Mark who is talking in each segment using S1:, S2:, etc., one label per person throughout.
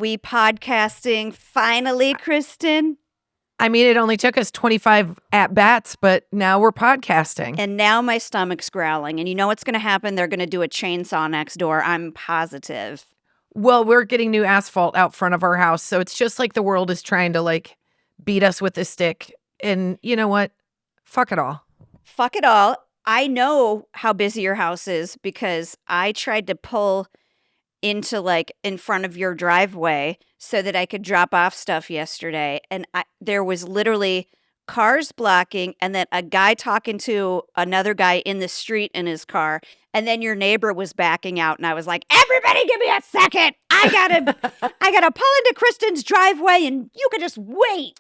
S1: we podcasting finally, Kristin?
S2: I mean, it only took us 25 at-bats, but now we're podcasting.
S1: And now my stomach's growling. And you know what's going to happen? They're going to do a chainsaw next door. I'm positive.
S2: Well, we're getting new asphalt out front of our house, so it's just like the world is trying to, like, beat us with a stick. And you know what? Fuck it all.
S1: Fuck it all. I know how busy your house is because I tried to pull into like in front of your driveway so that I could drop off stuff yesterday. And there was literally cars blocking and then a guy talking to another guy in the street in his car. And then your neighbor was backing out. And I was like, everybody give me a second. I gotta pull into Kristin's driveway and you can just wait.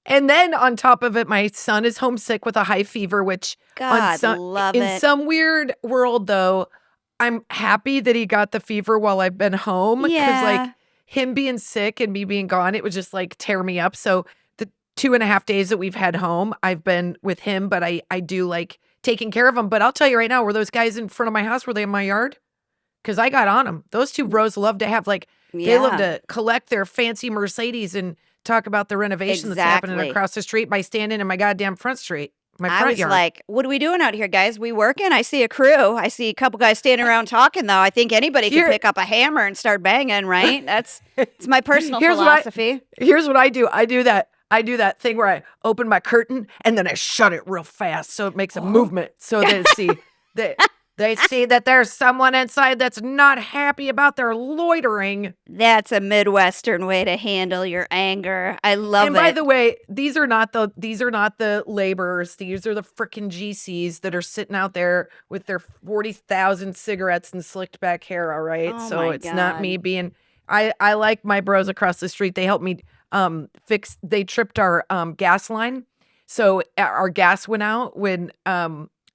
S2: And then on top of it, my son is homesick with a high fever, which in some weird world, though, I'm happy that he got the fever while I've been home. Because like him being sick and me being gone, it would just like tear me up. So the 2.5 days that we've had home, I've been with him, but I do like taking care of him. But I'll tell you right now, were those guys in front of my house, were they in my yard? Because I got on them. Those two bros love to have like, they love to collect their fancy Mercedes and talk about the renovation that's happening across the street by standing in my goddamn front street. I was
S1: like, what are we doing out here, guys? We working? I see a crew. I see a couple guys standing around talking, though. I think anybody could pick up a hammer and start banging, right? It's my personal philosophy.
S2: Here's what I do. I do that thing where I open my curtain and then I shut it real fast so it makes a movement so they see that there's someone inside that's not happy about their loitering.
S1: That's a Midwestern way to handle your anger. I love it.
S2: And by the way, these are not the laborers. These are the frickin' GCs that are sitting out there with their 40,000 cigarettes and slicked back hair, all right?
S1: Oh
S2: so it's not me being I like my bros across the street. They helped me they tripped our gas line. So our gas went out when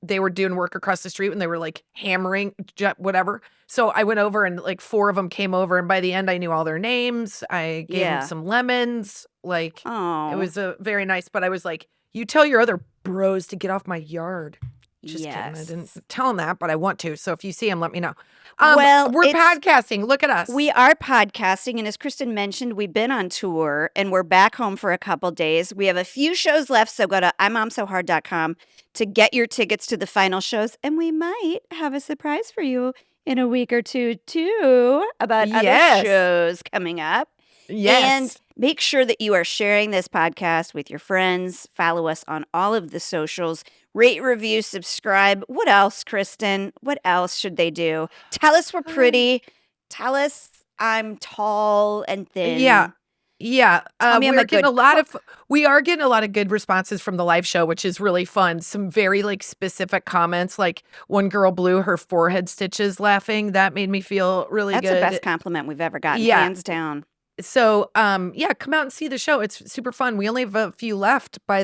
S2: they were doing work across the street when they were like hammering whatever. So I went over and like 4 of them came over. And by the end, I knew all their names. I gave them some lemons. Like, it was a very nice, but I was like, you tell your other bros to get off my yard. Just kidding. I didn't tell them that, but I want to. So if you see them, let me know. We're podcasting. Look at us.
S1: We are podcasting. And as Kristin mentioned, we've been on tour and we're back home for a couple days. We have a few shows left. So go to IMOMSOHARD.com to get your tickets to the final shows. And we might have a surprise for you in a week or two, too, about other shows coming up.
S2: Yes.
S1: And make sure that you are sharing this podcast with your friends. Follow us on all of the socials. Rate, review, subscribe. What else, Kristin? What else should they do? Tell us we're pretty. Tell us I'm tall and thin.
S2: Yeah. We are getting a lot of good responses from the live show, which is really fun. Some very like specific comments. Like one girl blew her forehead stitches laughing. That made me feel really good.
S1: That's the best compliment we've ever gotten, hands down.
S2: So, come out and see the show. It's super fun. We only have a few left by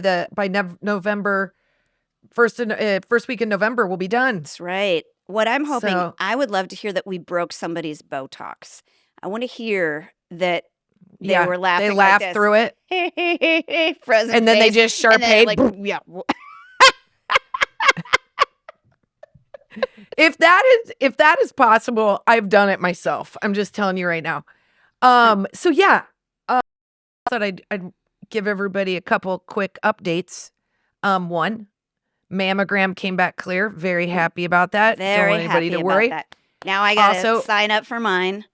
S2: November. First week in November, we'll be done.
S1: That's right. What I'm hoping, I would love to hear that we broke somebody's Botox. I want to hear that they were laughing.
S2: They laughed
S1: like
S2: through it.
S1: Frozen
S2: and then
S1: face.
S2: they just Sharpayed.
S1: Like,
S2: If that is possible, I've done it myself. I'm just telling you right now. I thought I'd give everybody a couple quick updates. One, mammogram came back clear. Very happy about that.
S1: Very
S2: Don't want anybody to worry.
S1: About that. Now I gotta sign up for mine.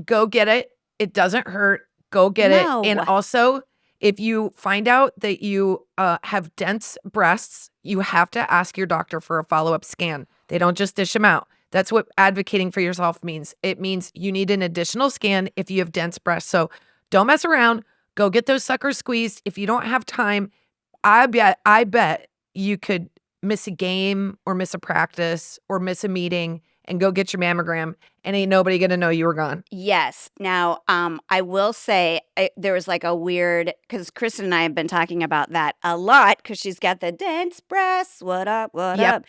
S2: Go get it. It doesn't hurt. Go get it. And also, if you find out that you have dense breasts, you have to ask your doctor for a follow-up scan. They don't just dish them out. That's what advocating for yourself means. It means you need an additional scan if you have dense breasts. So don't mess around. Go get those suckers squeezed. If you don't have time, I bet you could miss a game or miss a practice or miss a meeting and go get your mammogram and ain't nobody gonna know you were gone.
S1: Yes. Now, I will say there was like a weird, because Kristin and I have been talking about that a lot because she's got the dense breasts. What up? What up?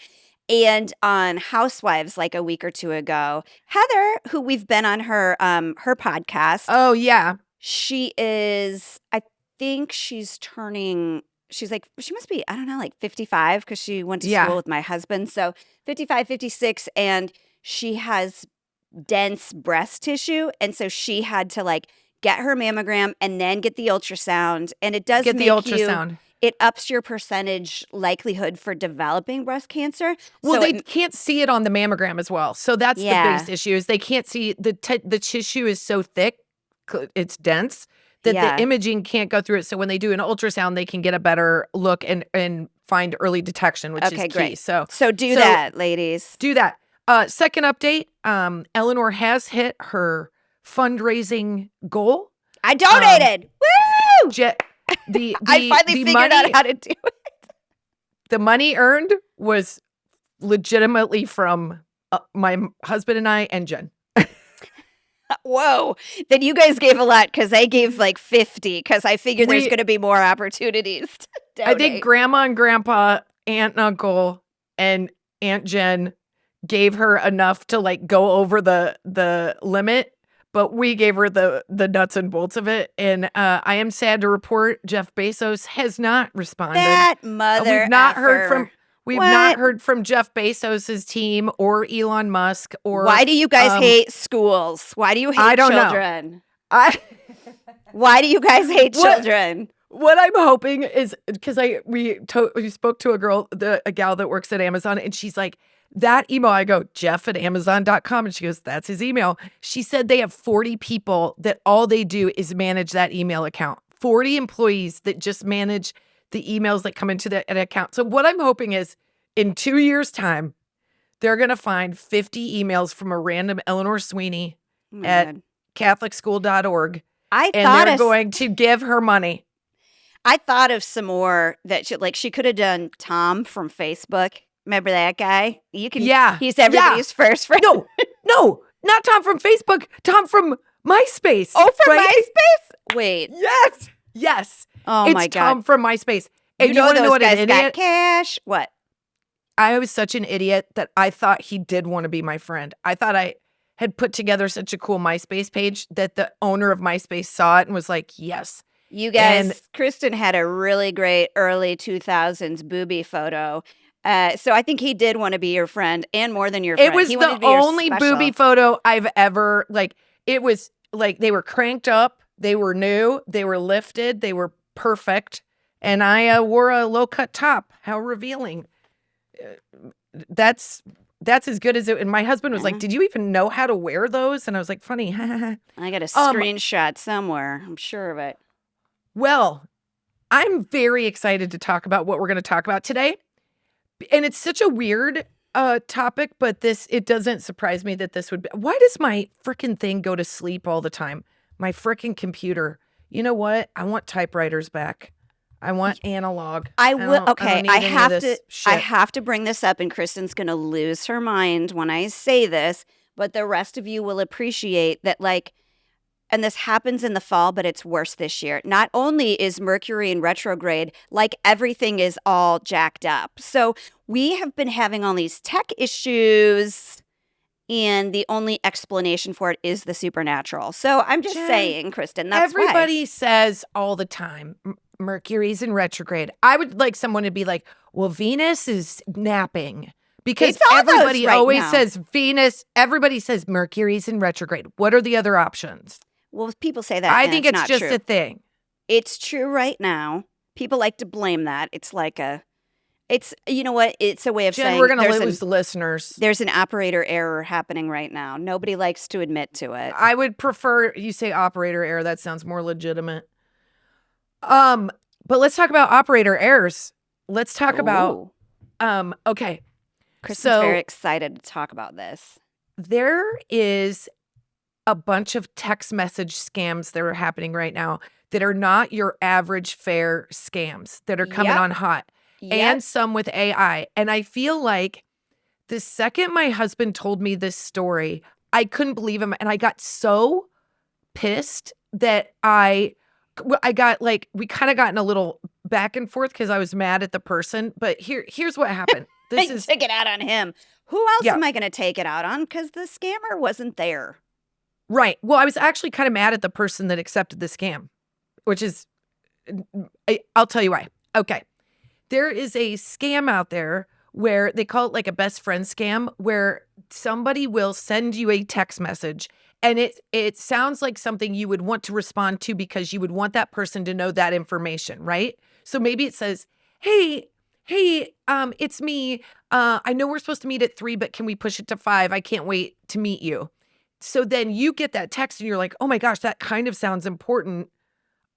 S1: And on Housewives, like a week or two ago, Heather, who we've been on her podcast.
S2: Oh, yeah.
S1: She is, I think she's like, she must be, I don't know, like 55 because she went to school with my husband. So 55, 56, and she has dense breast tissue. And so she had to like get her mammogram and then get the ultrasound. And it does
S2: get
S1: make
S2: the ultrasound.
S1: It ups your percentage likelihood for developing breast cancer.
S2: Well, they can't see it on the mammogram as well. So that's the biggest issue is they can't see the tissue is so thick, it's dense, that the imaging can't go through it. So when they do an ultrasound, they can get a better look and find early detection, which is key.
S1: Great.
S2: So
S1: do that, ladies.
S2: Do that. Second update, Eleanor has hit her fundraising goal.
S1: I donated. Woo!
S2: I
S1: finally figured out how to do it.
S2: The money earned was legitimately from my husband and I and Jen.
S1: Whoa. Then you guys gave a lot because I gave like 50 because I figured there's going to be more opportunities to donate.
S2: I think Grandma and Grandpa, Aunt and Uncle, and Aunt Jen gave her enough to like go over the limit. But we gave her the nuts and bolts of it. And I am sad to report Jeff Bezos has not responded.
S1: That mother
S2: We've not heard from Jeff Bezos' team or Elon Musk or
S1: why do you guys hate schools? Why do you hate children? Why do you guys hate children?
S2: What I'm hoping is because we spoke to a gal that works at Amazon, and she's like, that email, I go, Jeff@Amazon.com. And she goes, that's his email. She said they have 40 people that all they do is manage that email account. 40 employees that just manage the emails that come into that account. So what I'm hoping is in 2 years' time, they're going to find 50 emails from a random Eleanor Sweeney at catholicschool.org. And they're going to give her money.
S1: I thought of some more that she could have done Tom from Facebook. Remember that guy? He's everybody's first friend.
S2: No, not Tom from Facebook. Tom from MySpace.
S1: Oh, from MySpace? Wait.
S2: Yes.
S1: Oh, my God.
S2: It's Tom from MySpace. And
S1: you
S2: want to know what
S1: guys
S2: an idiot?
S1: Got cash? What?
S2: I was such an idiot that I thought he did want to be my friend. I thought I had put together such a cool MySpace page that the owner of MySpace saw it and was like, yes.
S1: You guys, Kristin had a really great early 2000s booby photo. So I think he did want to be your friend and more than your friend.
S2: It was the only booby photo I've ever, it was like they were cranked up, they were new, they were lifted, they were perfect. And I wore a low-cut top. How revealing. That's as good as it. And my husband was like, did you even know how to wear those? And I was like, funny.
S1: I got a screenshot somewhere. I'm sure of it.
S2: Well, I'm very excited to talk about what we're going to talk about today. And it's such a weird topic, but it doesn't surprise me that this would be. Why does my freaking thing go to sleep all the time? My freaking computer. You know what? I want typewriters back. I want analog.
S1: I will. Okay, I have to bring this up, and Kristin's going to lose her mind when I say this, but the rest of you will appreciate that, and this happens in the fall, but it's worse this year. Not only is Mercury in retrograde, everything is all jacked up. So we have been having all these tech issues, and the only explanation for it is the supernatural. So I'm just saying, Kristin, that's
S2: everybody says all the time, Mercury's in retrograde. I would like someone to be like, well, Venus is napping. Because everybody always says Venus, everybody says Mercury's in retrograde. What are the other options?
S1: Well, people say that.
S2: I think it's just a thing.
S1: It's true right now. People like to blame that. It's you know what? It's a way of saying
S2: we're going to lose the listeners.
S1: There's an operator error happening right now. Nobody likes to admit to it.
S2: I would prefer you say operator error. That sounds more legitimate. But let's talk about operator errors. Let's talk about, okay.
S1: Kristin's very excited to talk about this.
S2: There is a bunch of text message scams that are happening right now that are not your average fair scams that are coming on hot and some with AI. And I feel like the second my husband told me this story, I couldn't believe him. And I got so pissed that I got we kind of got in a little back and forth because I was mad at the person. But here's what happened.
S1: Take it out on him. Who else am I going to take it out on? Because the scammer wasn't there.
S2: Right. Well, I was actually kind of mad at the person that accepted the scam, which is, I'll tell you why. Okay. There is a scam out there where they call it a best friend scam, where somebody will send you a text message And it sounds like something you would want to respond to because you would want that person to know that information, right? So maybe it says, hey, it's me. I know we're supposed to meet at 3, but can we push it to 5? I can't wait to meet you. So then you get that text and you're like, oh my gosh, that kind of sounds important.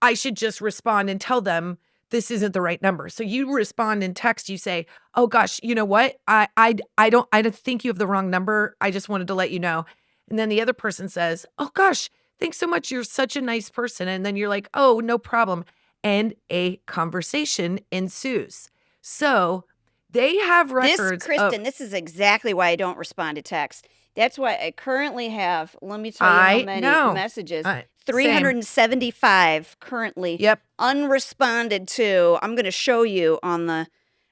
S2: I should just respond and tell them this isn't the right number. So you respond in text, you say, oh gosh, you know what? I don't think you have the wrong number. I just wanted to let you know. And then the other person says, oh gosh, thanks so much. You're such a nice person. And then you're like, oh, no problem. And a conversation ensues. So they have records.
S1: Kristin, this is exactly why I don't respond to text. That's why I currently have, let me tell you how many messages. 375 currently unresponded to. I'm going to show you on the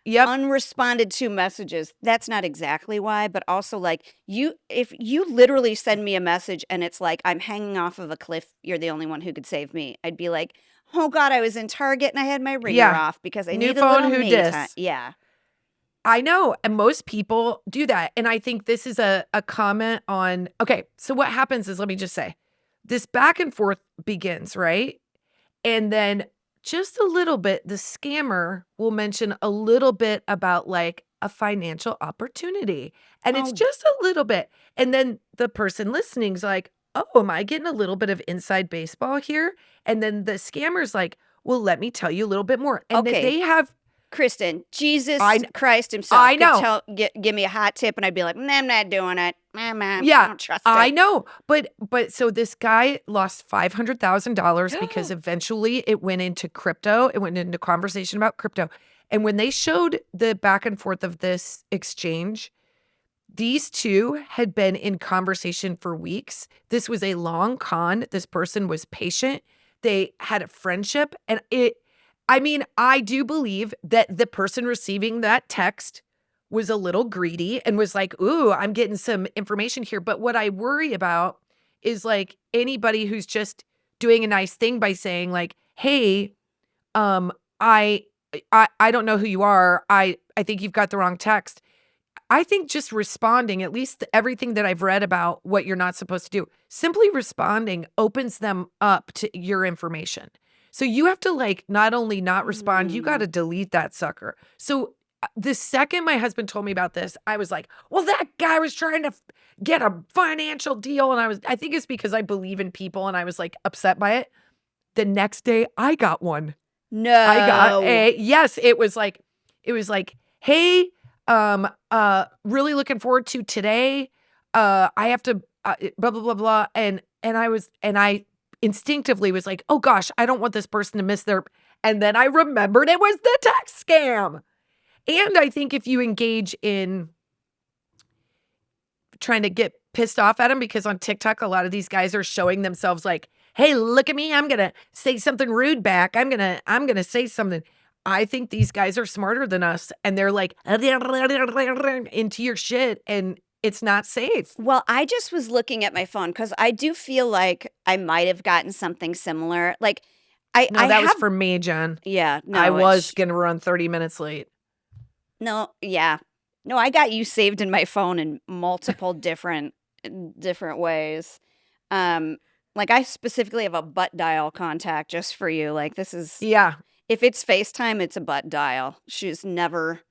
S1: unresponded to messages. That's not exactly why, but also like if you literally send me a message and it's like I'm hanging off of a cliff, you're the only one who could save me. I'd be like, oh God, I was in Target and I had my ringer off because I need a little me time. Yeah.
S2: I know. And most people do that. And I think this is a comment on, okay, so what happens is, let me just say, this back and forth begins, right? And then just a little bit, the scammer will mention a little bit about like a financial opportunity. And it's just a little bit. And then the person listening's like, oh, am I getting a little bit of inside baseball here? And then the scammer's like, well, let me tell you a little bit more. And then they have...
S1: Kristin, Jesus Christ himself could give me a hot tip and I'd be like, nah, I'm not doing it. I don't trust it.
S2: I know. But so this guy lost $500,000 because eventually it went into crypto. It went into conversation about crypto. And when they showed the back and forth of this exchange, these two had been in conversation for weeks. This was a long con. This person was patient. They had a friendship. And I do believe that the person receiving that text was a little greedy and was like, ooh, I'm getting some information here. But what I worry about is like anybody who's just doing a nice thing by saying like, hey, I don't know who you are. I think you've got the wrong text. I think just responding, at least everything that I've read about what you're not supposed to do, simply responding opens them up to your information. So you have to like not only not respond, you got to delete that sucker. So the second my husband told me about this, I was like, well, that guy was trying to get a financial deal. And I think it's because I believe in people and I was like upset by it. The next day I got one.
S1: No.
S2: I got yes, it was like, hey, really looking forward to today. I have to, blah, blah, blah, blah. And I instinctively was like, oh gosh, I don't want this person to miss their, and then I remembered it was the text scam. And I think if you engage in trying to get pissed off at them, because on TikTok, a lot of these guys are showing themselves like, hey, look at me. I'm going to say something rude back. I'm going to say something. I think these guys are smarter than us. And they're like, into your shit. And it's not safe.
S1: Well, I just was looking at my phone because I do feel like I might have gotten something similar. Like,
S2: that was for me, Jen.
S1: Yeah. No,
S2: I was going to run 30 minutes late.
S1: No, yeah. No, I got you saved in my phone in multiple different ways. Like I specifically have a butt dial contact just for you. Like this is if it's FaceTime, it's a butt dial. She's never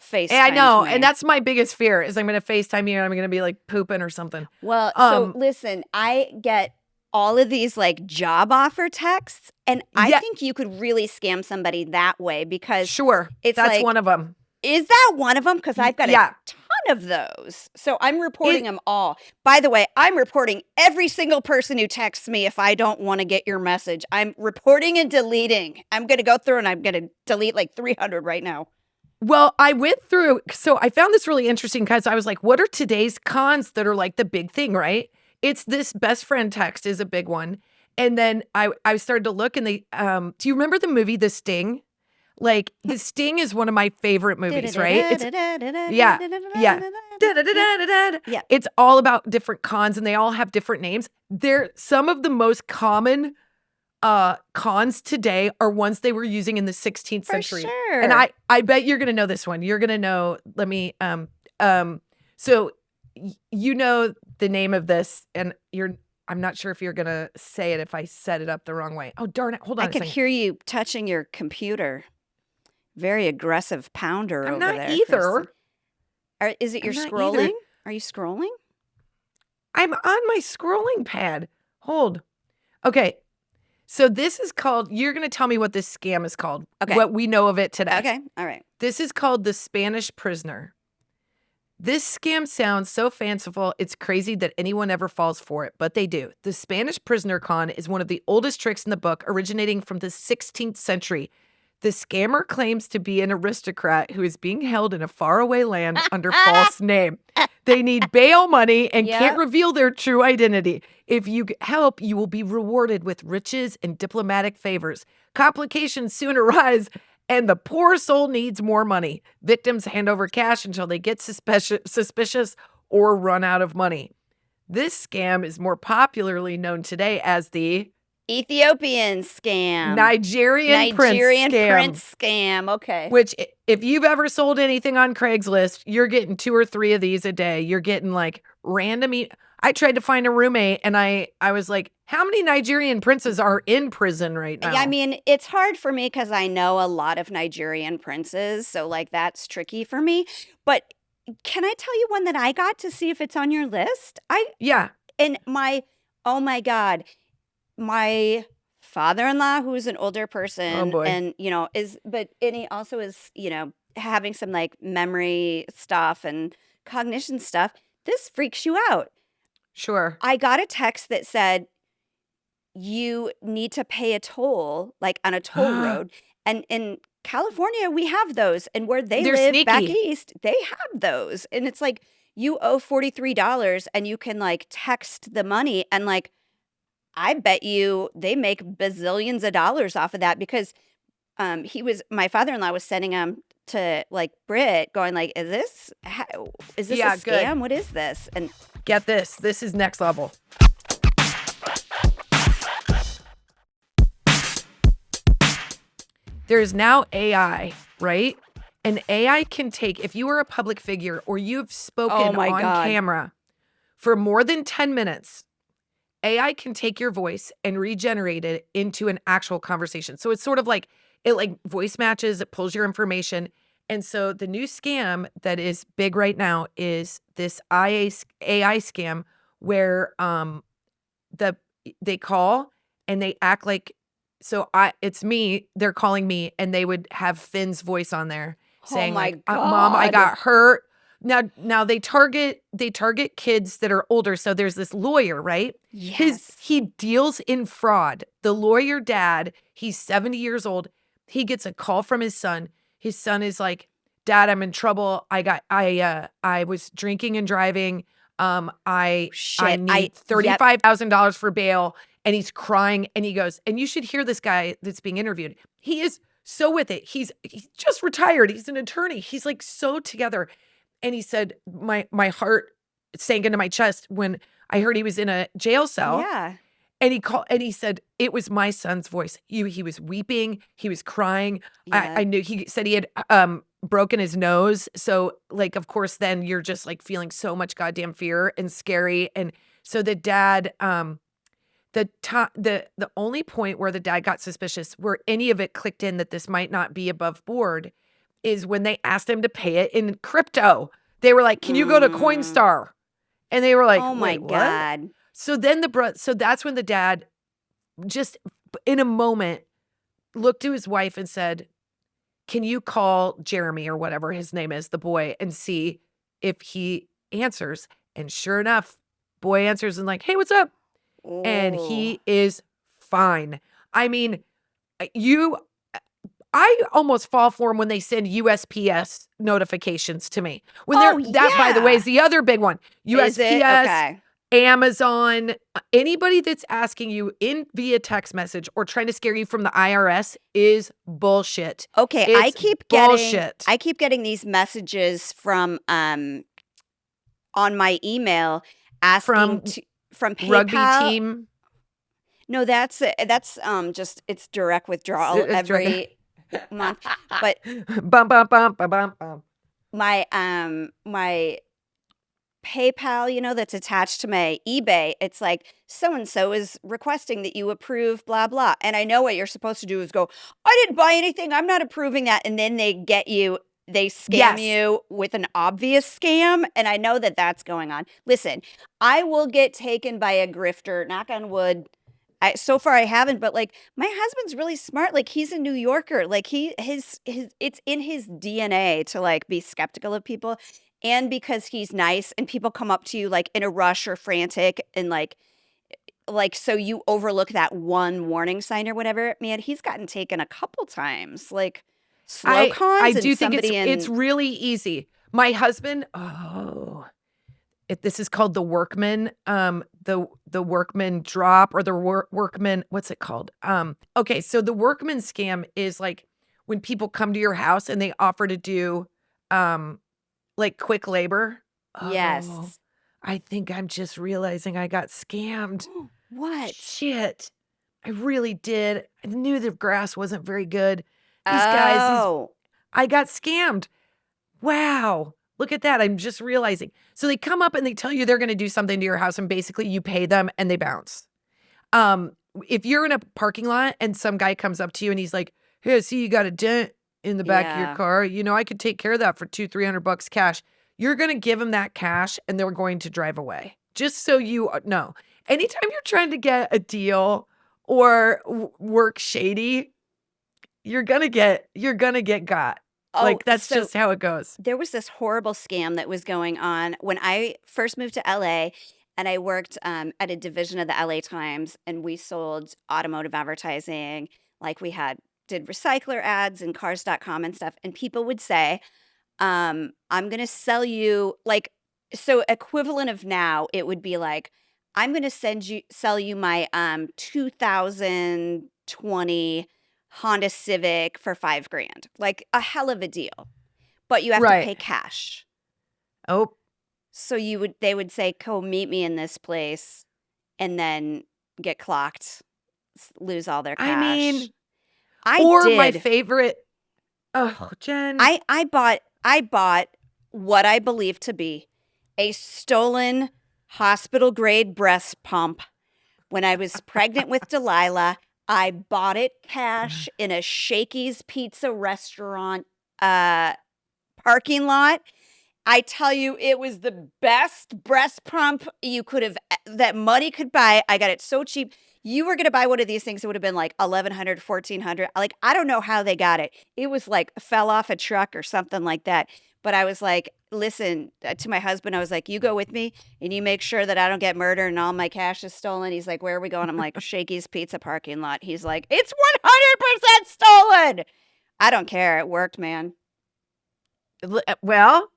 S1: FaceTime.
S2: I know, and that's my biggest fear is I'm going to FaceTime you and I'm going to be like pooping or something.
S1: Well, so listen, I get all of these like job offer texts, and I think you could really scam somebody that way because
S2: that's like, one of them.
S1: Is that one of them? Because I've got a ton of those. So I'm reporting them all. By the way, I'm reporting every single person who texts me if I don't want to get your message. I'm reporting and deleting. I'm going to go through and I'm going to delete like 300 right now.
S2: Well, I went through, so I found this really interesting because I was like, what are today's cons that are like the big thing, right? It's this best friend text is a big one. And then I started to look and they, do you remember the movie The Sting? Like, The Sting is one of my favorite movies, right? It's all about different cons and they all have different names. They're some of the most common cons today are ones they were using in the 16th century.
S1: Sure.
S2: And I bet you're going to know this one. You're going to know, so you know the name of this, and I'm not sure if you're going to say it if I set it up the wrong way. Oh, darn it. Hold on
S1: I could hear you touching your computer. Very aggressive pounder
S2: I'm
S1: over
S2: not
S1: there,
S2: either.
S1: Is it you're scrolling? Either. Are you scrolling?
S2: I'm on my scrolling pad. Hold. Okay. So this is called, you're going to tell me what this scam is called.
S1: Okay.
S2: What we know of it today.
S1: Okay. All right.
S2: This is called the Spanish Prisoner. This scam sounds so fanciful, it's crazy that anyone ever falls for it, but they do. The Spanish Prisoner Con is one of the oldest tricks in the book, originating from the 16th century. The scammer claims to be an aristocrat who is being held in a faraway land under false name. They need bail money and can't reveal their true identity. If you help, you will be rewarded with riches and diplomatic favors. Complications soon arise, and the poor soul needs more money. Victims hand over cash until they get suspicious or run out of money. This scam is more popularly known today as the
S1: Ethiopian scam.
S2: Nigerian
S1: prince scam. Okay.
S2: Which, if you've ever sold anything on Craigslist, you're getting 2 or 3 of these a day. You're getting like random. I tried to find a roommate, and I was like, how many Nigerian princes are in prison right now?
S1: I mean, it's hard for me because I know a lot of Nigerian princes. So like that's tricky for me. But can I tell you one that I got to see if it's on your list?
S2: Yeah.
S1: And oh my God. My father-in-law, who's an older person, and and he also is, having some like memory stuff and cognition stuff. This freaks you out.
S2: Sure.
S1: I got a text that said you need to pay a toll, like on a toll road, and in California we have those, and where they're live sneaky. Back east, they have those, and it's like you owe $43, and you can like text the money and like. I bet you they make bazillions of dollars off of that because my father-in-law was sending them to like Brit going like, is this a scam?
S2: Good.
S1: What is this? And
S2: get this. This is next level. There's now AI, right? And AI can take, if you are a public figure or you've spoken on camera for more than 10 minutes, AI can take your voice and regenerate it into an actual conversation. So it's sort of like, it like voice matches, it pulls your information. And so the new scam that is big right now is this AI scam where they call and they act like, it's me, they're calling me, and they would have Finn's voice on there saying like, Mom, I got hurt. Now they target kids that are older. So there's this lawyer, right?
S1: Yes.
S2: He deals in fraud. The lawyer dad, he's 70 years old. He gets a call from his son. His son is like, Dad, I'm in trouble. I was drinking and driving. I need $35,000 for bail. And he's crying, and he goes, and you should hear this guy that's being interviewed. He is so with it. He's just retired. He's an attorney. He's like so together. And he said, my heart sank into my chest when I heard he was in a jail cell.
S1: Yeah.
S2: And he said, it was my son's voice. He was weeping. He was crying. Yeah. I knew, he said he had broken his nose. So like, of course, then you're just like feeling so much goddamn fear and scary. And so the dad, the only point where the dad got suspicious, where any of it clicked in that this might not be above board, is when they asked him to pay it in crypto. They were like, can you go to Coinstar? And they were like,
S1: oh my God.
S2: What? So then so that's when the dad just in a moment looked to his wife and said, can you call Jeremy or whatever his name is, the boy, and see if he answers? And sure enough, boy answers and like, hey, what's up? Oh. And he is fine. I mean, I almost fall for them when they send USPS notifications to me. By the way, is the other big one. USPS, Amazon, anybody that's asking you via text message or trying to scare you from the IRS is bullshit.
S1: Okay, I keep getting these messages from on my email asking from PayPal.
S2: Rugby team.
S1: No, that's just it's direct withdrawal every month. But
S2: bum.
S1: my PayPal, that's attached to my eBay. It's like, so-and-so is requesting that you approve, blah, blah. And I know what you're supposed to do is go, I didn't buy anything. I'm not approving that. And then they scam you with an obvious scam. And I know that that's going on. Listen, I will get taken by a grifter, knock on wood. So far I haven't, but like my husband's really smart. Like he's a New Yorker. Like his it's in his DNA to like be skeptical of people. And because he's nice and people come up to you like in a rush or frantic and so you overlook that one warning sign or whatever. Man, he's gotten taken a couple times. Like slow cons.
S2: I do think it's really easy. My husband, this is called the workman, the workman drop or the workman, what's it called? Okay, so the workman scam is like when people come to your house and they offer to do like quick labor.
S1: Yes.
S2: I think I'm just realizing I got scammed.
S1: What?
S2: Shit. I really did. I knew the grass wasn't very good. These guys, I got scammed. Wow. Look at that. I'm just realizing. So they come up and they tell you they're going to do something to your house and basically you pay them and they bounce. If you're in a parking lot and some guy comes up to you and he's like, hey, I see you got a dent in the back of your car. I could take care of that for $200-300 cash. You're going to give him that cash and they're going to drive away. Just so you know. Anytime you're trying to get a deal or work shady, you're going to get got. Like, that's just how it goes.
S1: There was this horrible scam that was going on when I first moved to LA and I worked at a division of the LA Times and we sold automotive advertising. Like we did recycler ads and cars.com and stuff. And people would say, I'm going to sell you so equivalent of now, it would be like, I'm going to sell you my 2020 Honda Civic for $5,000, like a hell of a deal, but you have to pay cash.
S2: Oh,
S1: so they would say, "Go meet me in this place," and then get clocked, lose all their cash.
S2: I mean, my favorite. Oh, Jen,
S1: I bought what I believe to be a stolen hospital grade breast pump when I was pregnant with Delilah. I bought it cash in a Shakey's Pizza restaurant parking lot. I tell you, it was the best breast pump that money could buy. I got it so cheap. You were going to buy one of these things, it would have been like $1,100, $1,400. Like, I don't know how they got it. It was like fell off a truck or something like that. But I was like, listen, to my husband, I was like, you go with me and you make sure that I don't get murdered and all my cash is stolen. He's like, where are we going? I'm like, Shakey's Pizza parking lot. He's like, it's 100% stolen. I don't care. It worked, man.
S2: Well,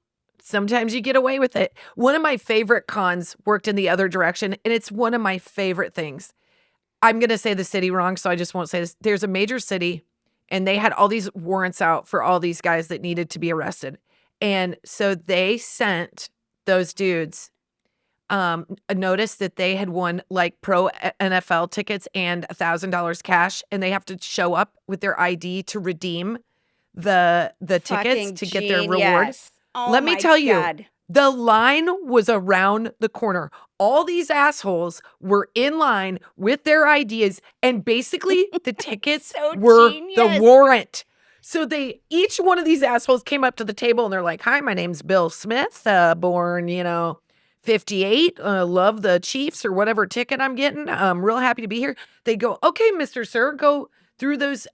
S2: sometimes you get away with it. One of my favorite cons worked in the other direction, and it's one of my favorite things. I'm going to say the city wrong, so I just won't say this. There's a major city, and they had all these warrants out for all these guys that needed to be arrested. And so they sent those dudes a notice that they had won like pro NFL tickets and $1,000 cash, and they have to show up with their ID to redeem the tickets to get their reward.
S1: Oh,
S2: let me tell you, the line was around the corner. All these assholes were in line with their IDs, and basically the tickets were the warrant. So each one of these assholes came up to the table and they're like, hi, my name's Bill Smith, born, 58, love the Chiefs or whatever ticket I'm getting. I'm real happy to be here. They go, okay, Mr. Sir, go through those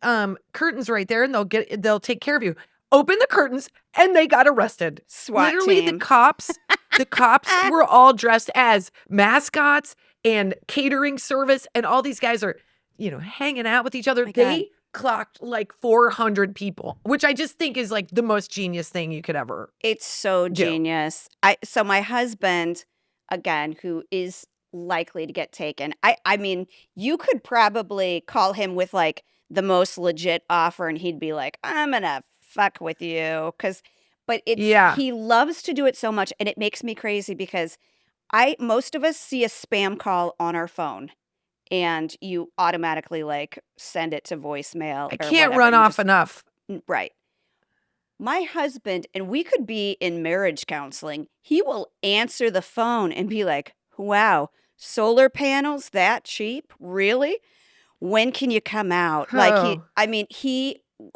S2: curtains right there and they'll take care of you. Open the curtains and they got arrested.
S1: SWAT
S2: Literally,
S1: team.
S2: the cops were all dressed as mascots and catering service, and all these guys are, hanging out with each other. They clocked like 400 people, which I just think is like the most genius thing you could ever.
S1: It's so genius. So my husband, again, who is likely to get taken, I mean, you could probably call him with like the most legit offer and he'd be like, I'm gonna fuck with you, but he loves to do it so much, and it makes me crazy because most of us see a spam call on our phone and you automatically like send it to voicemail.
S2: I can't run off enough.
S1: Right. My husband, and we could be in marriage counseling, he will answer the phone and be like, wow, solar panels that cheap? Really? When can you come out? Like
S2: Oh.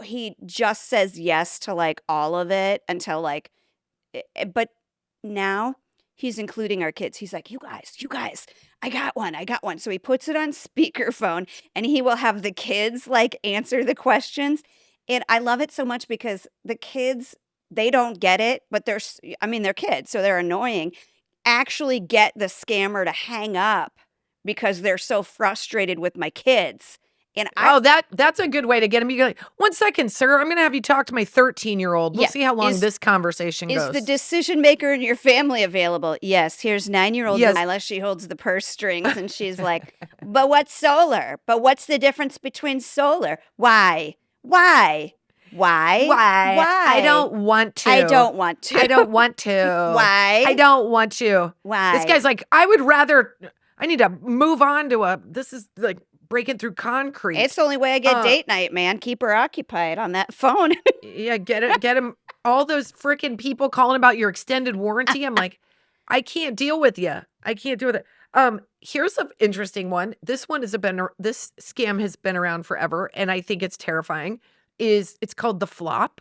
S1: he just says yes to like all of it until like but now he's including our kids. He's like, you guys, I got one. I got one. So he puts it on speakerphone and he will have the kids like answer the questions. And I love it so much because the kids, they don't get it, but they're kids, so they're annoying. Actually get the scammer to hang up because they're so frustrated with my kids. And
S2: that's a good way to get him. You go like, 1 second, sir. I'm going to have you talk to my 13-year-old. We'll
S1: yeah,
S2: see how long this conversation
S1: is
S2: goes.
S1: the decision maker in your family available? Yes. Here's 9-year-old
S2: Yes.
S1: Delilah. She holds the purse strings and she's like, but what's solar? But what's the difference between solar? Why? Why? Why?
S2: Why?
S1: Why?
S2: I don't want to.
S1: I don't want to.
S2: I don't want to.
S1: Why?
S2: I don't want to.
S1: Why?
S2: This guy's like, I need to move on to this is like breaking through concrete.
S1: It's the only way I get date night, man. Keep her occupied on that phone.
S2: Yeah, get him. All those freaking people calling about your extended warranty. I'm like, I can't deal with you. I can't deal with it. Here's an interesting one. This scam has been around forever, and I think it's terrifying. It's called the flop,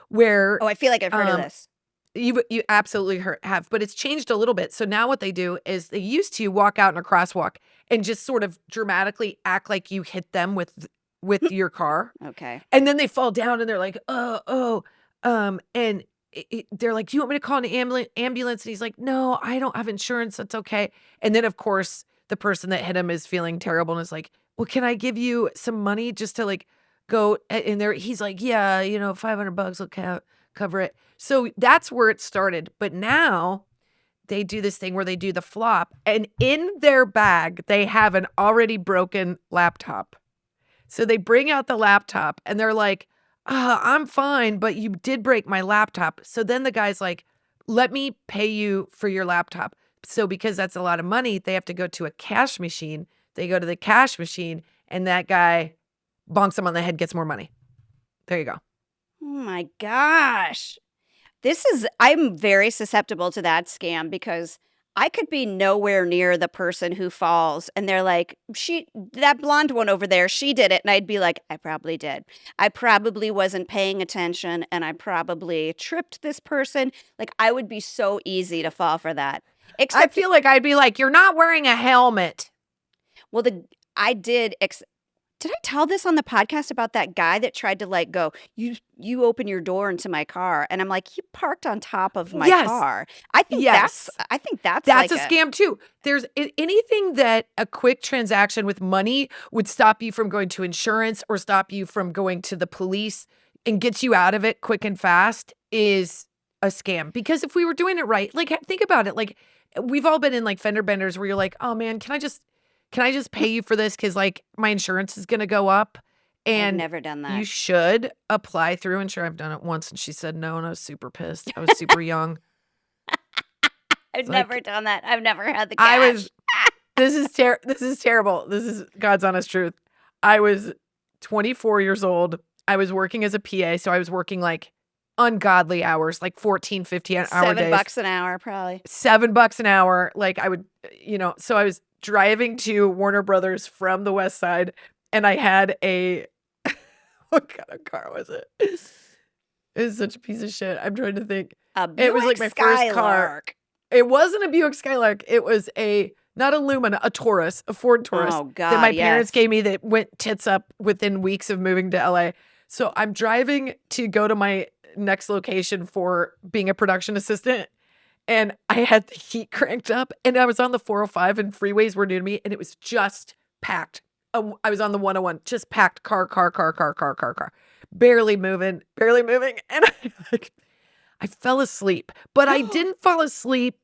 S2: where
S1: I feel like I've heard of this.
S2: You absolutely have, but it's changed a little bit. So now what they do is they used to walk out in a crosswalk and just sort of dramatically act like you hit them with your car.
S1: Okay.
S2: And then they fall down and they're like, and they're like, do you want me to call an ambulance? And he's like, no, I don't have insurance. That's okay. And then of course the person that hit him is feeling terrible and is like, well, can I give you some money just to like go in there? He's like, yeah, $500 will cover it. So that's where it started. But now they do this thing where they do the flop, and in their bag, they have an already broken laptop. So they bring out the laptop and they're like, I'm fine, but you did break my laptop. So then the guy's like, let me pay you for your laptop. So because that's a lot of money, they have to go to a cash machine. They go to the cash machine and that guy bonks him on the head, gets more money. There you go.
S1: Oh my gosh. I'm very susceptible to that scam because I could be nowhere near the person who falls and they're like, that blonde one over there, she did it. And I'd be like, I probably did. I probably wasn't paying attention and I probably tripped this person. Like I would be so easy to fall for that.
S2: Except I feel like I'd be like, you're not wearing a helmet.
S1: Well, I did I tell this on the podcast about that guy that tried to like go, you open your door into my car? And I'm like, you parked on top of my car. I think that's like
S2: a scam too. There's anything that a quick transaction with money would stop you from going to insurance or stop you from going to the police and gets you out of it quick and fast is a scam. Because if we were doing it right, like think about it, like we've all been in like fender benders where you're like, oh man, can I just pay you for this? Cause like my insurance is going to go up. And
S1: I've never done that.
S2: You should apply through insurance. I've done it once and she said no. And I was super pissed. I was super young.
S1: I've never done that. I've never had the cash.
S2: This is terrible. This is God's honest truth. I was 24 years old. I was working as a PA. So I was working like ungodly hours, like 14, 15 hour days.
S1: $7 an hour, probably.
S2: $7 an hour. Like I would, so I was driving to Warner Brothers from the West Side, and I had what kind of car was it? It was such a piece of shit. I'm trying to think.
S1: It was like my first car.
S2: It wasn't a Buick Skylark. It was not a Lumina, a Taurus, a Ford Taurus.
S1: Oh God!
S2: That my parents gave me that went tits up within weeks of moving to LA. So I'm driving to go to my next location for being a production assistant. And I had the heat cranked up and I was on the 405 and freeways were new to me and it was just packed. I was on the 101, just packed car. Barely moving. And I fell asleep, but I didn't fall asleep.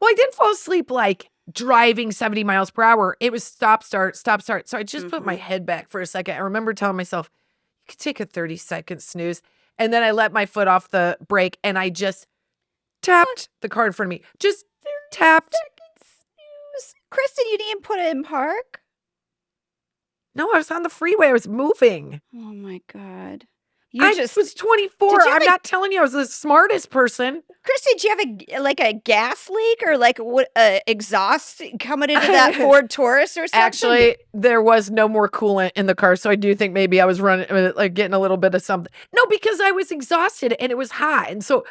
S2: Well, I didn't fall asleep like driving 70 miles per hour. It was stop, start. So I just put my head back for a second. I remember telling myself, you could take a 30-second snooze. And then I let my foot off the brake and I just tapped the car in front of me. Just tapped.
S1: Snooze. Kristin, you didn't put it in park?
S2: No, I was on the freeway. I was moving.
S1: Oh my God. You
S2: I was 24. I'm not telling you I was the smartest person.
S1: Kristin, did you have a gas leak or like what exhaust coming into that Ford Taurus or something?
S2: Actually, there was no more coolant in the car, so I do think maybe I was running like getting a little bit of something. No, because I was exhausted and it was hot, and so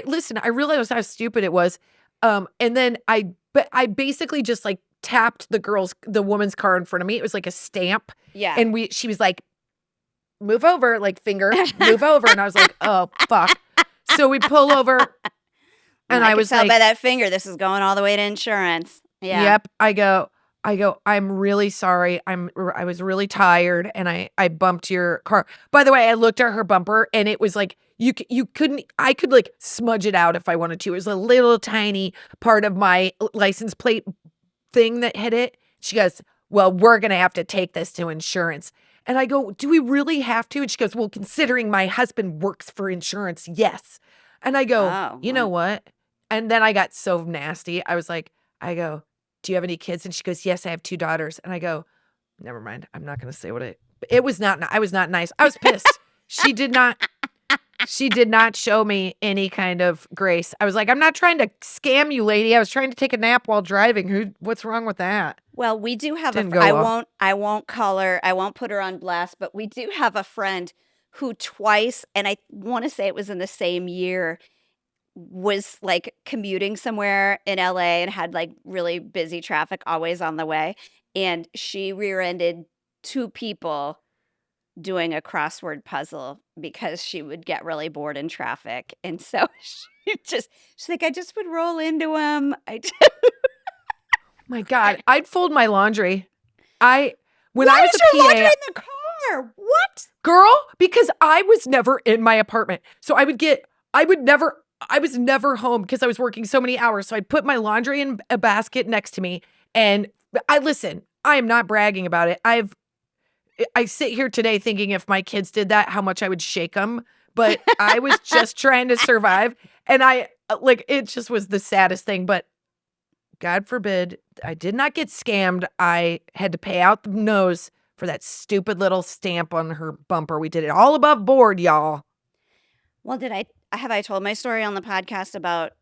S2: listen. I realized how stupid it was, and then I basically just like tapped the woman's car in front of me. It was like a stamp, and she was like, "Move over," like finger, move over, and I was like, "Oh fuck." So we pull over, and I was
S1: tell by that finger, this is going all the way to insurance. Yeah.
S2: Yep. I go, I'm really sorry. I was really tired and I bumped your car. By the way, I looked at her bumper and it was like, I could like smudge it out if I wanted to. It was a little tiny part of my license plate thing that hit it. She goes, well, we're going to have to take this to insurance. And I go, do we really have to? And she goes, well, considering my husband works for insurance, yes. And I go, you know what? And then I got so nasty. I go, do you have any kids? And she goes, yes, I have 2 daughters. And I go, never mind. I'm not going to say I was not nice. I was pissed. She did not show me any kind of grace. I was like, I'm not trying to scam you, lady. I was trying to take a nap while driving. What's wrong with that?
S1: Well, we do have I won't call her. I won't put her on blast, but we do have a friend who twice, and I want to say it was in the same year, was like commuting somewhere in LA and had like really busy traffic always on the way. And she rear-ended 2 people doing a crossword puzzle because she would get really bored in traffic. And so she's like, I just would roll into them.
S2: My God, I'd fold my laundry.
S1: Why was your laundry in the car? What?
S2: Girl, because I was never in my apartment. So I was never home because I was working so many hours. So I'd put my laundry in a basket next to me. And I am not bragging about it. I sit here today thinking if my kids did that, how much I would shake them. But I was just trying to survive. And it just was the saddest thing. But God forbid, I did not get scammed. I had to pay out the nose for that stupid little stamp on her bumper. We did it all above board, y'all.
S1: Well, have I told my story on the podcast about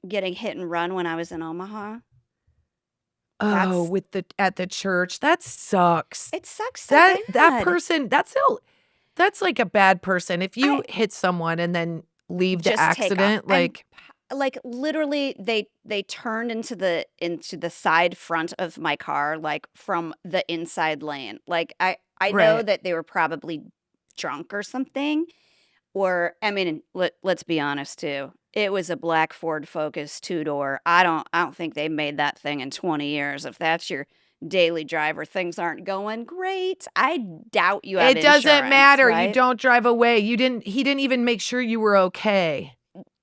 S1: getting hit and run when I was in Omaha?
S2: Oh, at the church. That sucks.
S1: It sucks so bad.
S2: That person, that's like a bad person. If you hit someone and then leave the accident,
S1: like literally they turned into the side front of my car, like from the inside lane. Like I know that they were probably drunk or something. Or, I mean, let's be honest too. It was a black Ford Focus 2-door. I don't think they made that thing in 20 years. If that's your daily driver, things aren't going great. I doubt you have insurance.
S2: It doesn't matter.
S1: Right?
S2: You don't drive away. He didn't even make sure you were okay.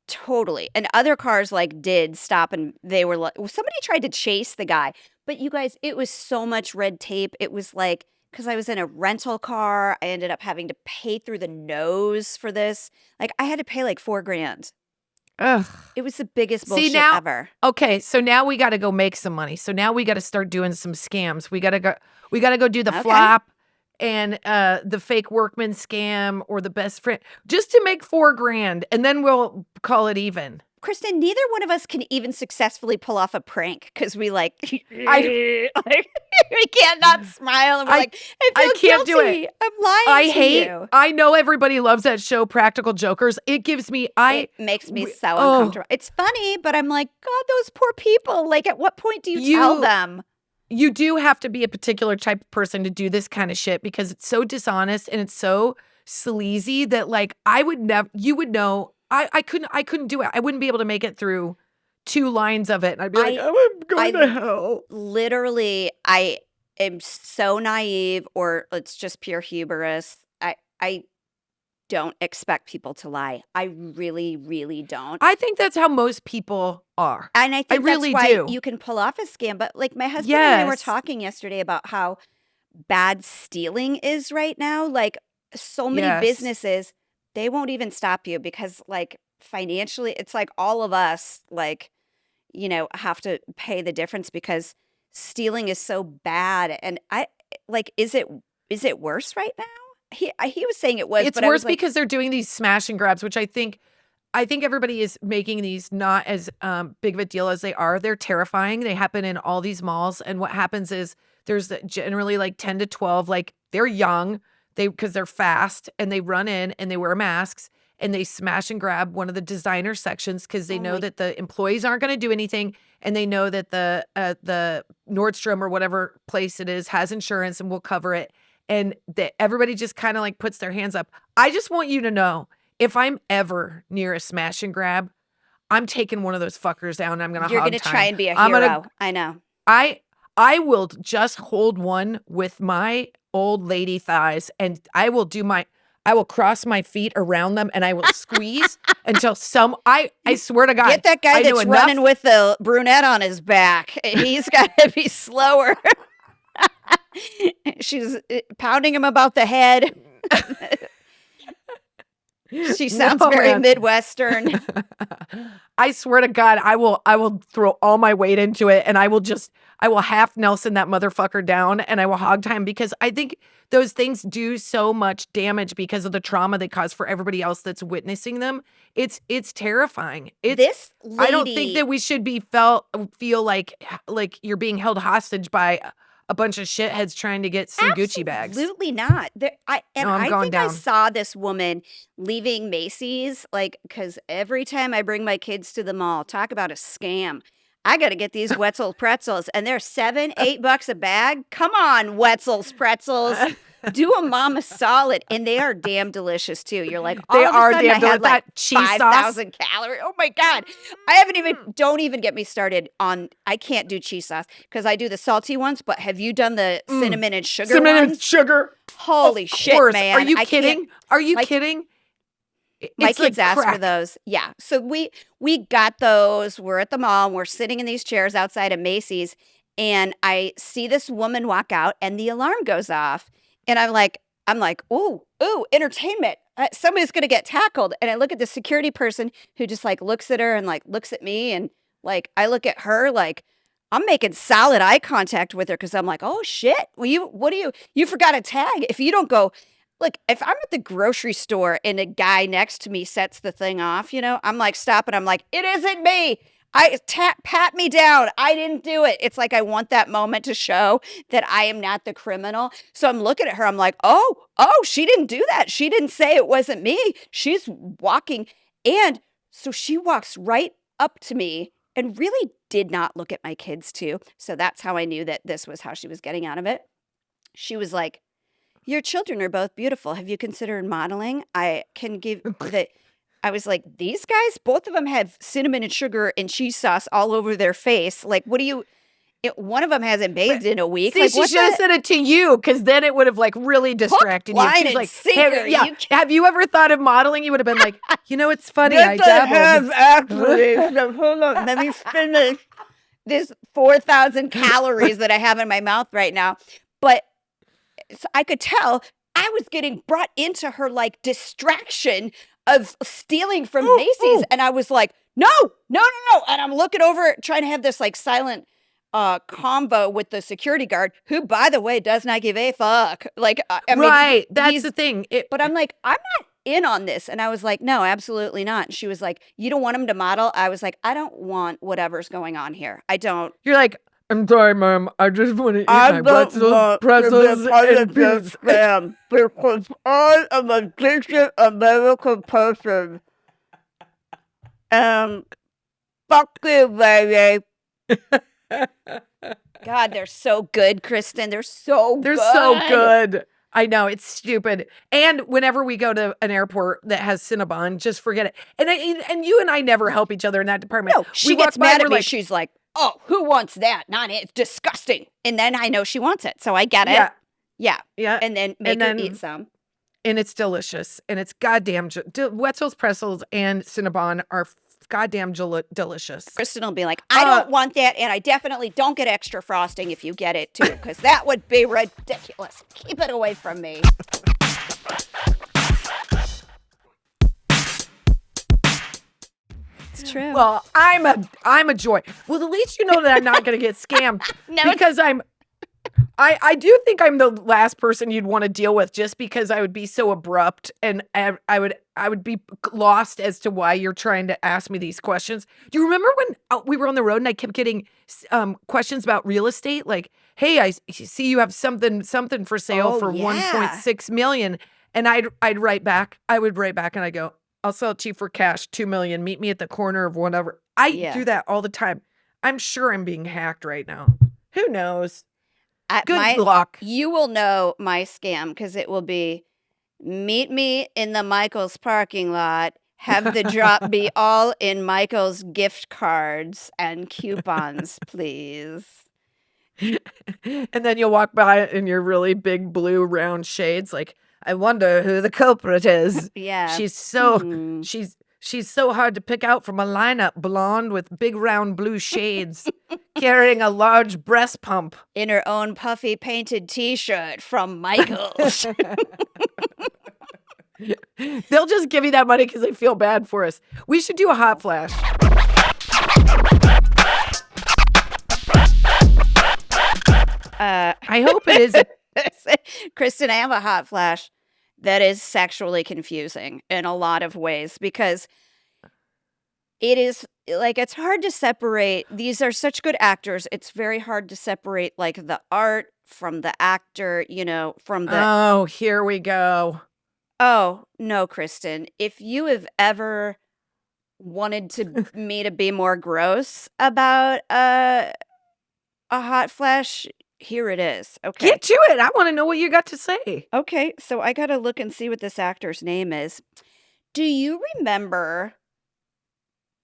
S1: Totally. And other cars did stop and they were like, somebody tried to chase the guy. But you guys, it was so much red tape. It was like, because I was in a rental car, I ended up having to pay through the nose for this. Like I had to pay like $4,000.
S2: Ugh.
S1: It was the biggest bullshit ever.
S2: Okay, so now we got to go make some money. So now we got to start doing some scams. We got to go do the flop and the fake workman scam or the best friend just to make $4,000 and then we'll call it even.
S1: Kristin, neither one of us can even successfully pull off a prank because we we can't not smile and we're I can't guilty.
S2: Do it.
S1: I'm lying to you.
S2: I know everybody loves that show, Practical Jokers. It gives me,
S1: it makes me so uncomfortable. It's funny, but I'm like, God, those poor people. Like, at what point do you tell them?
S2: You do have to be a particular type of person to do this kind of shit because it's so dishonest and it's so sleazy that you would know. I couldn't do it. I wouldn't be able to make it through 2 lines of it. And I'd be I'm going to hell.
S1: Literally, I am so naive or it's just pure hubris. I don't expect people to lie. I really, really don't.
S2: I think that's how most people are.
S1: And I think
S2: really
S1: that's why
S2: do.
S1: You can pull off a scam. But like my husband and I were talking yesterday about how bad stealing is right now. Like so many businesses, they won't even stop you because like financially, it's like all of us have to pay the difference because stealing is so bad. And is it worse right now? he was saying it was.
S2: It's worse because they're doing these smash and grabs, which I think everybody is making these not as big of a deal as they are. They're terrifying. They happen in all these malls. And what happens is there's generally like 10 to 12, like they're young, because they're fast, and they run in and they wear masks and they smash and grab one of the designer sections because they know that the employees aren't going to do anything. And they know that the Nordstrom or whatever place it is has insurance and will cover it. And everybody just kind of like puts their hands up. I just want you to know, if I'm ever near a smash and grab, I'm taking one of those fuckers down. And I'm going to
S1: You're going to try and be a hero. I know.
S2: I will just hold one with my old lady thighs, and I will cross my feet around them, and I will squeeze until I swear to God.
S1: Get that guy that's running with the brunette on his back. He's got to be slower. She's pounding him about the head. She sounds very Midwestern.
S2: I swear to God, I will throw all my weight into it, and I will half Nelson that motherfucker down, and I will hog time, because I think those things do so much damage because of the trauma they cause for everybody else that's witnessing them. It's terrifying.
S1: This lady,
S2: I don't think that we should feel like you're being held hostage by a bunch of shitheads trying to get some Gucci bags.
S1: Absolutely not. I saw this woman leaving Macy's, because every time I bring my kids to the mall, talk about a scam. I got to get these Wetzel pretzels, and they're $7-8 a bag. Come on, Wetzel's pretzels. Do a mama solid, and they are damn delicious too. You're like, all of a sudden I had like 5,000 calories. Oh my God. Don't even get me started on, I can't do cheese sauce because I do the salty ones, but have you done the cinnamon and sugar ones?
S2: Cinnamon and sugar.
S1: Holy shit, man.
S2: Are you kidding? Are you kidding?
S1: My kids asked for those. Yeah. So we got those. We're at the mall. We're sitting in these chairs outside of Macy's, and I see this woman walk out, and the alarm goes off. And I'm like, ooh, entertainment. Somebody's going to get tackled. And I look at the security person who just like looks at her and like looks at me. And like, I look at her like I'm making solid eye contact with her because I'm like, oh shit. Well, you forgot a tag. If you don't go, look, if I'm at the grocery store and a guy next to me sets the thing off, I'm like, stop. And I'm like, it isn't me. Pat me down. I didn't do it. It's like I want that moment to show that I am not the criminal. So I'm looking at her. I'm like, oh, she didn't do that. She didn't say it wasn't me. She's walking. And so she walks right up to me and really did not look at my kids too. So that's how I knew that this was how she was getting out of it. She was like, your children are both beautiful. Have you considered modeling? I can give the... I was like, these guys, both of them have cinnamon and sugar and cheese sauce all over their face. Like, one of them hasn't bathed in a week.
S2: See, she should have said it to you, because then it would have like really distracted you. She's like, hey, have you ever thought of modeling? You would have been like, it's funny. I dabbled.
S1: Actually, so hold on, let me finish this 4,000 calories that I have in my mouth right now. But so I could tell I was getting brought into her like distraction of stealing from Macy's. And I was like, no. And I'm looking over trying to have this like silent combo with the security guard, who, by the way, does not give a fuck. Like,
S2: that's the thing.
S1: But I'm like, I'm not in on this. And I was like, no, absolutely not. And she was like, you don't want him to model? I was like, I don't want whatever's going on here. I don't.
S2: You're like, I'm sorry, Mom. I just want to eat my pretzels and peas.
S1: Spam because I am a decent American person. Fuck you, baby. God, they're so good, Kristin. They're so
S2: good. I know, it's stupid. And whenever we go to an airport that has Cinnabon, just forget it. And you and I never help each other in that department.
S1: No, she gets mad at me. She's like, oh, who wants that? Not it. It's disgusting. And then I know she wants it. So I get it. Yeah. And then make her eat some.
S2: And it's delicious. And it's goddamn, Wetzel's pretzels and Cinnabon are goddamn delicious.
S1: Kristin will be like, I don't want that. And I definitely don't get extra frosting if you get it too, because that would be ridiculous. Keep it away from me. It's true.
S2: Well, I'm a joy. Well, at least you know that I'm not going to get scammed.
S1: No,
S2: because I do think I'm the last person you'd want to deal with just because I would be so abrupt and I would be lost as to why you're trying to ask me these questions. Do you remember when we were on the road and I kept getting questions about real estate? Like, hey, I see you have something for sale for 1.6 million. And I would write back and I go, I'll sell it to you for cash, 2 million. Meet me at the corner of whatever. I do that all the time. I'm sure I'm being hacked right now. Who knows? Good luck.
S1: You will know my scam because it will be, meet me in the Michael's parking lot. Have the drop be all in Michael's gift cards and coupons, please.
S2: And then you'll walk by in your really big blue round shades like, I wonder who the culprit is.
S1: Yeah.
S2: She's so hard to pick out from a lineup, blonde with big round blue shades, carrying a large breast pump.
S1: In her own puffy painted t-shirt from Michael's.
S2: They'll just give you that money because they feel bad for us. We should do a hot flash. I hope it is.
S1: Kristin, I have a hot flash that is sexually confusing in a lot of ways because it is like, it's hard to separate. These are such good actors. It's very hard to separate like the art from the actor, from the.
S2: Oh, here we go.
S1: Oh, no, Kristin. If you have ever wanted me to be more gross about a hot flash, here it is. Okay.
S2: Get to it. I want to know what you got to say.
S1: Okay, so I got to look and see what this actor's name is. Do you remember?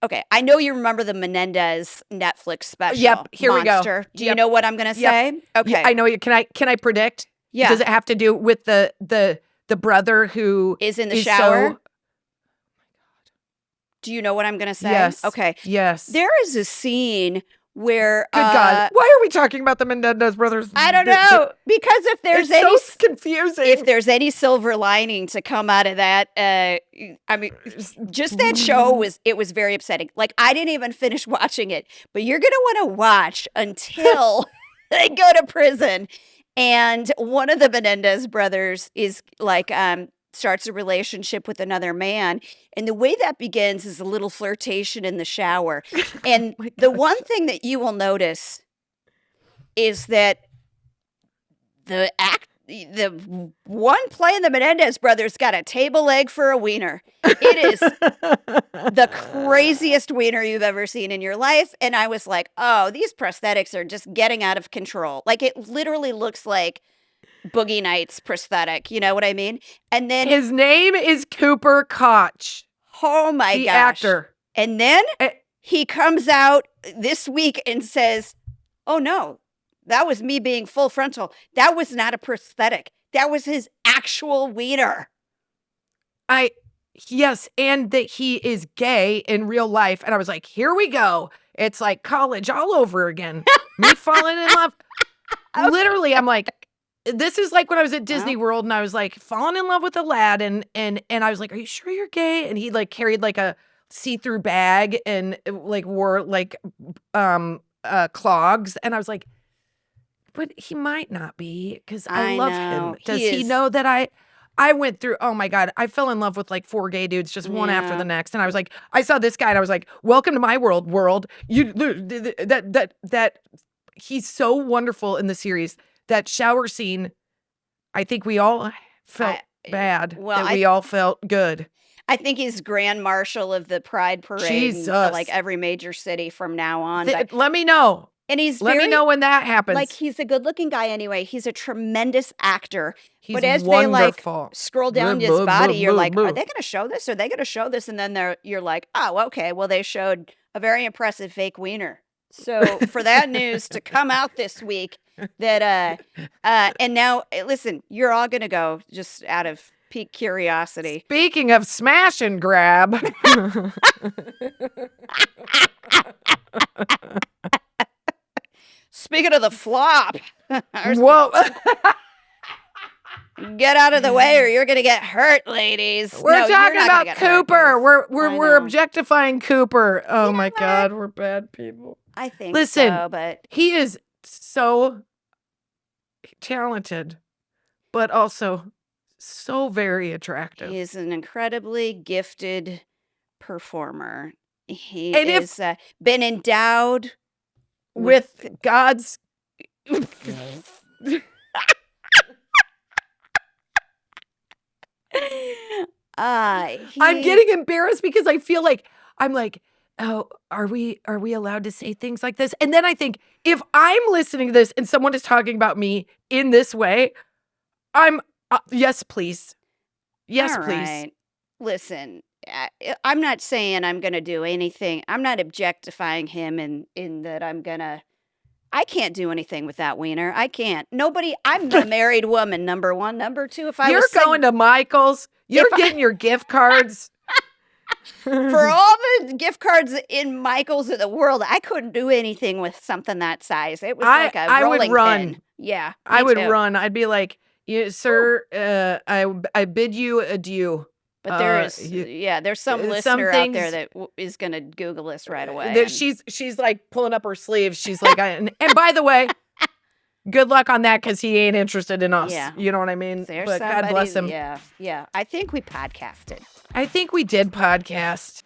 S1: Okay, I know you remember the Menendez Netflix special.
S2: Yep, here
S1: Monster.
S2: we go.
S1: Do you know what I'm going to say?
S2: Yep.
S1: Okay.
S2: Yeah, I know you. Can I predict?
S1: Yeah.
S2: Does it have to do with the brother who
S1: is in the shower?
S2: So...
S1: Do you know what I'm going to say?
S2: Yes.
S1: Okay.
S2: Yes.
S1: There is a scene where
S2: good God, why are we talking about the Menendez brothers?
S1: I don't know, because if there's
S2: it's so confusing.
S1: If there's any silver lining to come out of that, I mean, just that show was very upsetting. Like, I didn't even finish watching it, but you're gonna want to watch until they go to prison. And one of the Menendez brothers is like starts a relationship with another man. And the way that begins is a little flirtation in the shower. And the one thing that you will notice is that the one playing the Menendez brothers got a table leg for a wiener. It is the craziest wiener you've ever seen in your life. And I was like, oh, these prosthetics are just getting out of control. Like, it literally looks like Boogie Nights prosthetic, you know what I mean? And then
S2: his name is Cooper Koch.
S1: Oh my
S2: gosh. The actor.
S1: And then he comes out this week and says, oh no, that was me being full frontal. That was not a prosthetic. That was his actual wiener.
S2: Yes, and that he is gay in real life. And I was like, here we go. It's like college all over again. Me falling in love. Literally, I'm like, this is like when I was at Disney World and I was like falling in love with Aladdin and I was like, are you sure you're gay? And he like carried like a see-through bag and like wore like clogs. And I was like, but he might not be because I love him. Does he know that I went through, oh my God, I fell in love with like 4 gay dudes, just one after the next. And I was like, I saw this guy and I was like, welcome to my world. You that he's so wonderful in the series. That shower scene, I think we all felt bad. Well, we all felt good.
S1: I think he's Grand Marshal of the Pride Parade.
S2: Jesus.
S1: In, like every major city from now on.
S2: Let me know.
S1: And
S2: let me know when that happens.
S1: Like, he's a good-looking guy anyway. He's a tremendous actor.
S2: But as wonderful.
S1: They like scroll down his body, you're like, are they going to show this? Are they going to show this? And then you're like, oh, okay. Well, they showed a very impressive fake wiener. So for that news to come out this week, that and now listen, you're all going to go just out of peak curiosity.
S2: Speaking of smash and grab.
S1: Speaking of the flop.
S2: Whoa.
S1: Get out of the way or you're going to get hurt, ladies.
S2: We're talking about Cooper. We're objectifying Cooper. Oh my God, we're bad people.
S1: I think so, but
S2: he is so talented, but also so very attractive.
S1: He is an incredibly gifted performer. He is been endowed
S2: with God's. I'm getting embarrassed because I feel like I'm like, oh, are we allowed to say things like this? And then I think if I'm listening to this and someone is talking about me in this way, I'm yes, please. Yes,
S1: all
S2: please.
S1: Right. Listen, I'm not saying I'm going to do anything. I'm not objectifying him in that I can't do anything with that wiener. I can't. Nobody. I'm a married woman. Number one. Number two. If
S2: You're going to Michael's, you're getting your gift cards.
S1: For all the gift cards in Michael's of the world, I couldn't do anything with something that size. It was like a rolling
S2: would run.
S1: pin. Yeah,
S2: I would run. I'd be like, sir, I bid you adieu.
S1: But there's some listener out there that is going to Google this right away.
S2: That she's like pulling up her sleeves. She's like, and by the way, good luck on that because he ain't interested in us. Yeah. You know what I mean? But God bless him.
S1: Yeah. I think we podcasted.
S2: I think we did podcast.